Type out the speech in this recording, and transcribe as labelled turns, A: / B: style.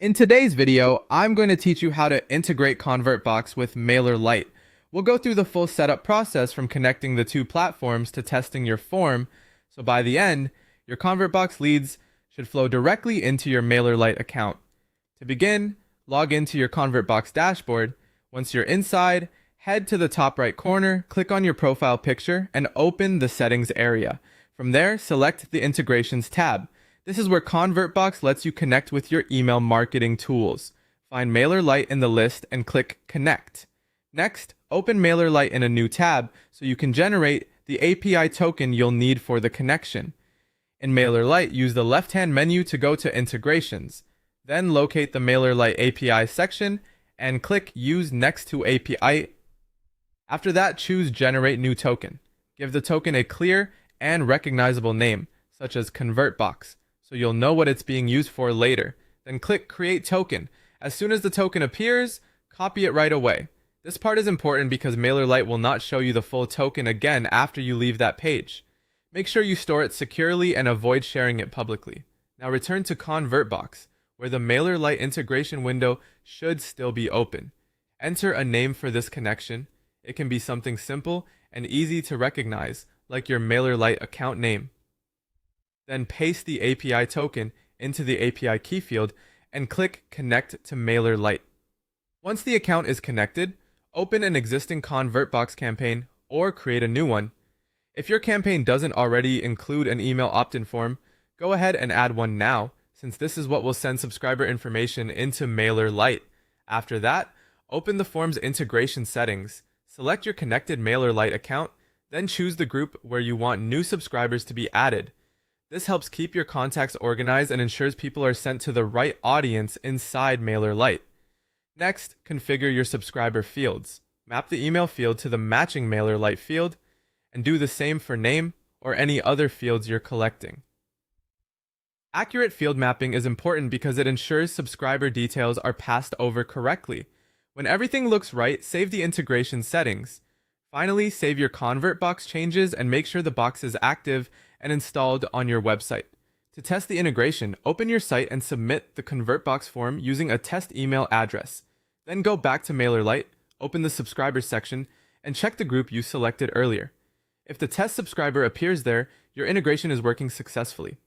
A: In today's video, I'm going to teach you how to integrate Convertbox with Mailerlite. We'll go through the full setup process from connecting the two platforms to testing your form, so by the end, your Convertbox leads should flow directly into your Mailerlite account. To begin, log into your Convertbox dashboard. Once you're inside, head to the top right corner, click on your profile picture, and open the settings area. From there, select the integrations tab. This is where Convertbox lets you connect with your email marketing tools. Find Mailerlite in the list and click Connect. Next, open Mailerlite in a new tab so you can generate the API token you'll need for the connection. In Mailerlite, use the left-hand menu to go to Integrations. Then locate the Mailerlite API section and click Use Next to API. After that, choose Generate New Token. Give the token a clear and recognizable name, such as Convertbox, so you'll know what it's being used for later. Then click Create Token. As soon as the token appears, copy it right away. This part is important because Mailerlite will not show you the full token again after you leave that page. Make sure you store it securely and avoid sharing it publicly. Now return to Convertbox, where the Mailerlite integration window should still be open. Enter a name for this connection. It can be something simple and easy to recognize, like your Mailerlite account name. Then paste the API token into the API key field and click Connect to Mailerlite. Once the account is connected, open an existing Convertbox campaign or create a new one. If your campaign doesn't already include an email opt-in form, go ahead and add one now, since this is what will send subscriber information into Mailerlite. After that, open the form's integration settings, select your connected Mailerlite account, then choose the group where you want new subscribers to be added. This helps keep your contacts organized and ensures people are sent to the right audience inside Mailerlite. Next, configure your subscriber fields. Map the email field to the matching Mailerlite field, and do the same for name or any other fields you're collecting. Accurate field mapping is important because it ensures subscriber details are passed over correctly. When everything looks right, save the integration settings. Finally, save your Convertbox changes and make sure the box is active and installed on your website. To test the integration, open your site and submit the Convertbox form using a test email address. Then go back to Mailerlite, open the subscribers section, and check the group you selected earlier. If the test subscriber appears there, your integration is working successfully.